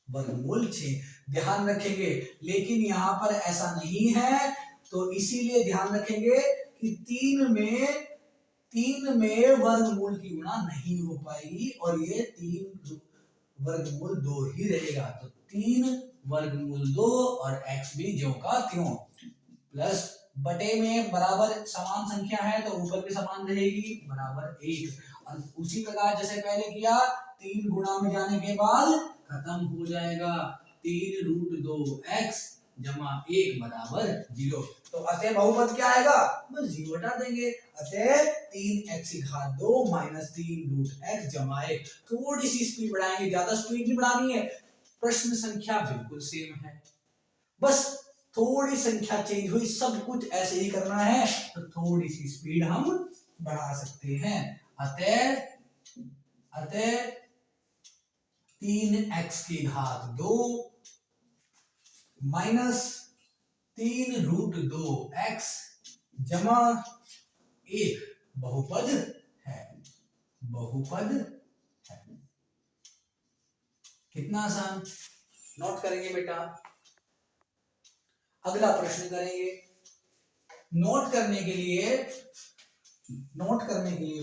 वर्गमूल 6। ध्यान रखेंगे, लेकिन यहाँ पर ऐसा नहीं है, तो इसीलिए ध्यान रखेंगे कि 3 में वर्गमूल की गुणा नहीं हो पाएगी और ये 3 वर्गमूल 2 ही रहेगा। तो 3 वर्गमूल 2 और x भी ज्यों का त्यों, प्लस बटे में बराबर समान संख्या है तो ऊपर भी समान रहेगी बराबर 1। और उसी प्रकार जैसे पहले किया, 3 गुणा में जाने के बाद खत्म हो जाएगा, 3 √2x जमा 1 बराबर 0। तो अतः बहुपद क्या आएगा, बस 0 हटा देंगे, अतः 3x की घात 2 माइनस 3 √x जमा 1। थोड़ी सी स्पीड बढ़ाएंगे, ज्यादा स्पीड नहीं बढ़ानी है, प्रश्न संख्या बिल्कुल सेम है, बस थोड़ी संख्या चेंज हुई, सब कुछ ऐसे ही करना है, तो थोड़ी सी स्पीड हम बढ़ा सकते हैं। अतः 3x की घात 2 माइनस 3 √2x जमा 1 बहुपद है, कितना आसान, नोट करेंगे बेटा। अगला प्रश्न करेंगे। नोट करने के लिए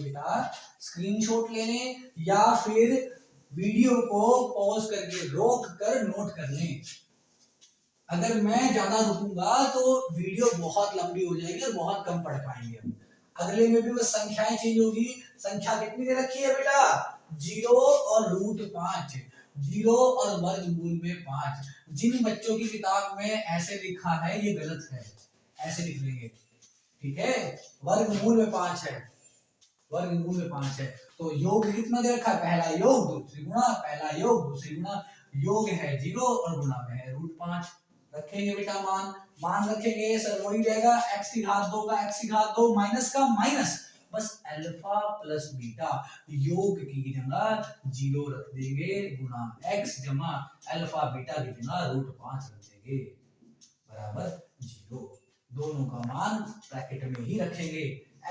बेटा स्क्रीनशॉट ले लें या फिर वीडियो को पॉज करके रोक कर नोट कर लें। अगर मैं ज्यादा रुकूंगा तो वीडियो बहुत लंबी हो जाएगी और बहुत कम पढ़ पाएंगे हम। अगले में भी बस संख्याएं चेंज होगी। संख्या कितनी दे रखी है बेटा 0 और √5, 0 और वर्गमूल में 5। जिन बच्चों की किताब में ऐसे लिखा है ये गलत है, ऐसे लिख लेंगे, ठीक है। वर्गमूल में 5 है, तो योग कितना दे रखा है, पहला योग दूसरी गुणा, पहला योग दूसरी गुणा, योग है 0 और गुणा में है √5। रखेंगे बेटा मान रखेंगे सर, वही रहेगा x की घात 2 का x की घात 2 माइनस का माइनस, बस अल्फा प्लस बीटा, योग की जगह 0 रख देंगे गुणा x जमा अल्फा बीटा की जगह √5 रख देंगे बराबर 0। दोनों का मान ब्रैकेट में ही रखेंगे,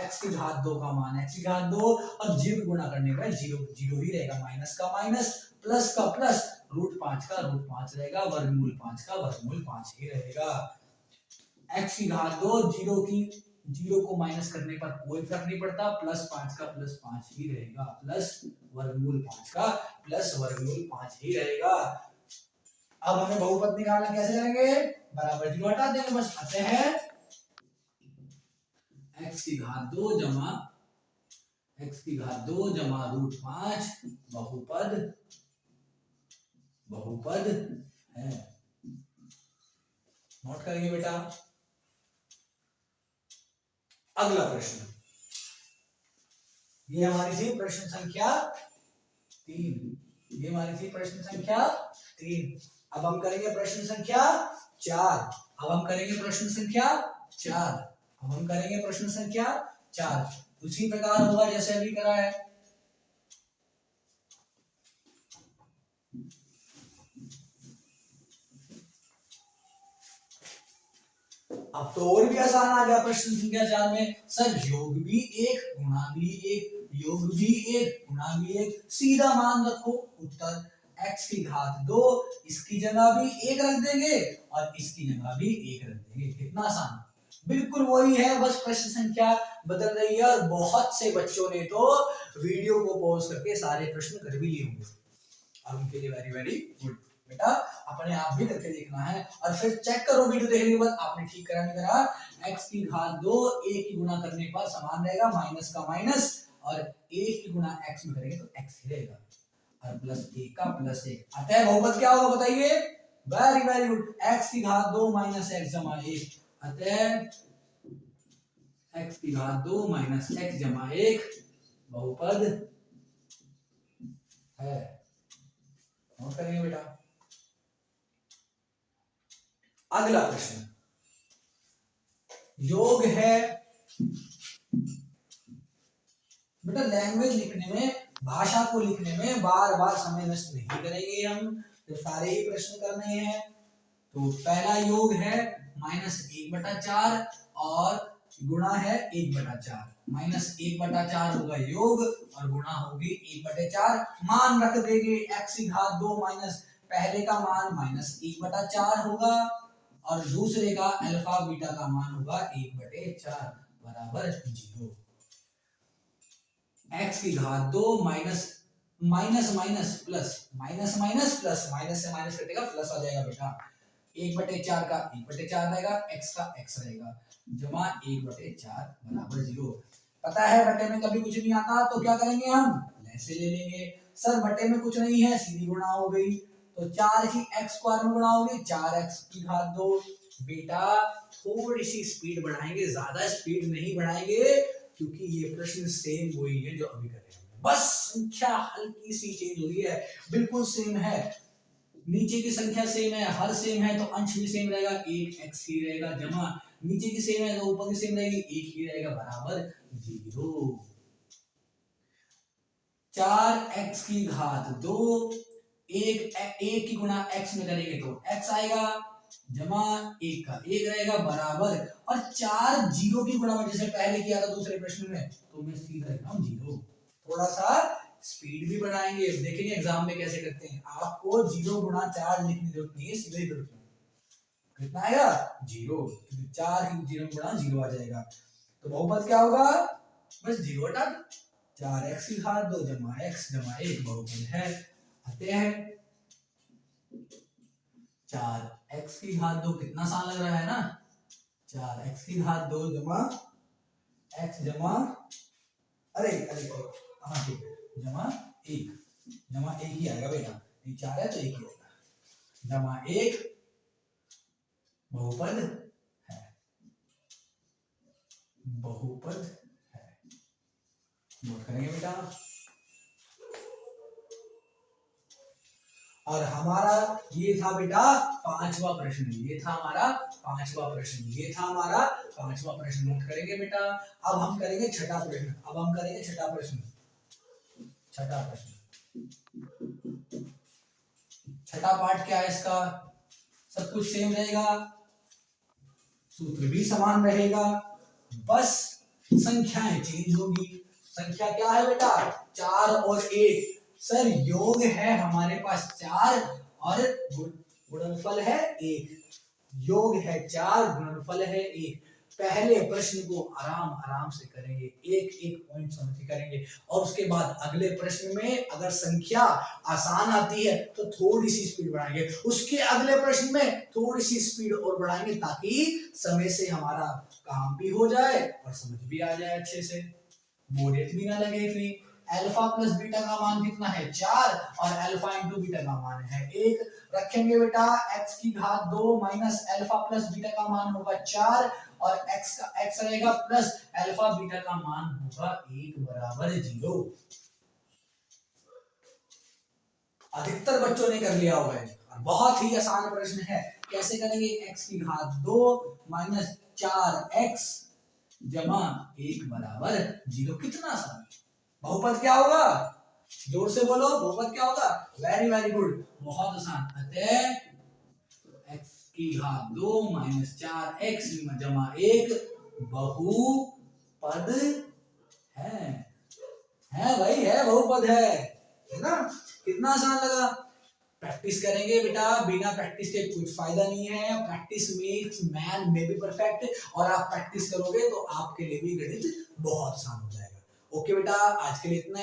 x की घात 2 का मान x की घात 2 और 0 गुणा करने पर 0 ही रहेगा, माइनस का माइनस प्लस का प्लस, √5 का √5 रहेगा, वर्गमूल 5 का वर्गमूल 5 ही रहेगा। x की घात 2 0 को माइनस करने पर कोई फर्क नहीं पड़ता, प्लस 5 का प्लस 5 ही रहेगा, प्लस वर्गमूल 5 का प्लस वर्गमूल 5 ही रहेगा। अब हमें बहुपद निकालना कैसे करेंगे, बराबर 0 हटा देंगे बस। अतः x की घात 2 जमा x की घात 2 जमा √5 बहुपद बहुपद है। नोट करेंगे बेटा। अगला प्रश्न, ये हमारी थी प्रश्न संख्या 3, ये हमारी थी प्रश्न संख्या 3। अब हम करेंगे प्रश्न संख्या 4। अब हम करेंगे प्रश्न संख्या 4। अब हम करेंगे प्रश्न संख्या 4। उसी प्रकार होगा जैसे अभी करा है। अब तो और भी आसान आ गया प्रश्न संख्या 4 में। सर योग भी 1 गुणा भी 1, योग भी 1 गुणा भी 1, सीधा मान रखो उत्तर x की घात 2, इसकी जगह भी 1 रख देंगे और इसकी जगह भी 1 रख देंगे। कितना आसान, बिल्कुल वही है, बस प्रश्न संख्या बदल रही है। और बहुत से बच्चों ने तो वीडियो को पॉज करके सारे प्रश्न कर भी लिए होंगे और उनके लिए वेरी वेरी गुड। बेटा अपने आप भी करके देखना है और फिर चेक करो वीडियो देखने के बाद आपने ठीक करा नहीं करा। x की घात 2 a की गुणा करने पर समान रहेगा, माइनस का माइनस, और a की गुणा x में करेंगे तो x ही रहेगा और प्लस a का प्लस 1। अतः बहुपद क्या होगा बताइए? वेरी वेरी गुड, x की घात 2 माइनस x जमा 1। अतः x की घात 2 माइनस x जमा 1 बहुपद है। नोट करेंगे बेटा। अगला प्रश्न, योग है। बेटा लैंग्वेज लिखने में, भाषा को लिखने में बार बार समय नष्ट नहीं करेंगे हम, तो सारे ही प्रश्न करने हैं। तो पहला योग है -1/4 और गुणा है 1/4। -1/4 होगा योग और गुणा होगी 1/4। मान रख देंगे x की घात 2 माइनस पहले का मान -1/4 होगा और दूसरे का अल्फा बीटा का मान होगा 1/4 बराबर 0। x की घात 2 minus minus minus plus, minus minus plus, minus से माइनस कटेगा प्लस आ जाएगा बेटा। 1/4 का 1/4 रहेगा, x का x रहेगा, जमा 1/4 बराबर 0। पता है बटे में कभी कुछ नहीं आता तो क्या करेंगे हम, ऐसे ले लेंगे। सर बटे में कुछ नहीं है, सीधी गुणा हो गई, तो 4 की x स्क्वायर में गुणा होगी, 4x की घात 2। बेटा थोड़ी सी स्पीड बढ़ाएंगे, ज्यादा स्पीड नहीं बढ़ाएंगे क्योंकि ये प्रश्न सेम वही है जो अभी कर रहे हैं, बस संख्या हल्की सी चेंज हो रही है, बिल्कुल सेम है। नीचे की संख्या सेम है, हर सेम है तो अंश भी सेम रहेगा, 1x ही रहेगा, जमा नीचे की सेम है तो ऊपर की सेम रहेगी, 1 ही रहेगा बराबर 0। 4x की घात 2 1 की गुणा x में करेंगे तो x आएगा, जमा 1 का 1 रहेगा बराबर, और 4 0 की गुणा में जैसे पहले किया था दूसरे प्रश्न में, तो मैं सीधा लिख रहा हूं 0। थोड़ा सा स्पीड भी बढ़ाएंगे, देखेंगे एग्जाम में कैसे करते हैं। आपको 0 गुणा 4 लिखने की जरूरत नहीं है, सीधे ही लिखना। कितना आएगा 0, 4 की 0 गुणा 0 आ जाएगा, तो बहुपद क्या होगा, बस 0 हटा 4x की घात 2 जमा x जमा 1 बहुपद है। अतः 4x की घात 2 कितना आसान लग रहा है ना, 4x की घात 2 जमा x जमा, अरे अरे हाँ ठीक है, जमा 1 ही आएगा बेटा, ये 4 है तो 1 ही आएगा, जमा 1 बहुपद है, बहुपद है। नोट करेंगे बेटा। और हमारा ये था बेटा पांचवा प्रश्न, ये था हमारा पांचवा प्रश्न, ये था हमारा पांचवा प्रश्न। नोट करेंगे बेटा। अब हम करेंगे छठा प्रश्न, अब हम करेंगे छठा प्रश्न। छठा प्रश्न, छठा पार्ट क्या है इसका, सब कुछ सेम रहेगा, सूत्र भी समान रहेगा, बस संख्याएं चेंज होगी। संख्या क्या है बेटा, 4 और 1। सर योग है हमारे पास 4 और गुणनफल है 1, योग है 4 गुणनफल है 1। पहले प्रश्न को आराम आराम से करेंगे, एक एक पॉइंट समझ के करेंगे, और उसके बाद अगले प्रश्न में अगर संख्या आसान आती है तो थोड़ी सी स्पीड बढ़ाएंगे, उसके अगले प्रश्न में थोड़ी सी स्पीड और बढ़ाएंगे ताकि समय से हमारा काम भी हो जाए और समझ भी आ जाए अच्छे से। बोरियत भी ना लगे इतनी। अल्फा प्लस बीटा का मान कितना है 4 और अल्फा इंटू बीटा का मान है 1। रखेंगे बेटा x की घात 2 माइनस अल्फा प्लस बीटा का मान होगा 4 और x रहेगा प्लस अल्फा बीटा का मान होगा 1 बराबर 0। अधिकतर बच्चों ने कर लिया हुआ है। बहुत ही आसान प्रश्न है। कैसे करेंगे? x की घात 2 माइनस 4x जमा 1 बराबर 0। कितना आसान। बहुपद क्या होगा? जोर से बोलो, बहुपद क्या होगा? वेरी वेरी गुड, बहुत आसान। अतः x की घात 2 माइनस 4x जमा 1 बहुपद है भाई, है बहुपद है ना। कितना आसान लगा। प्रैक्टिस करेंगे बेटा, बिना प्रैक्टिस के कुछ फायदा नहीं है। Practice makes man may be perfect, और आप प्रैक्टिस करोगे तो आपके लिए भी गणित बहुत आसान हो जाएगा। ओके बेटा, आज के लिए इतना।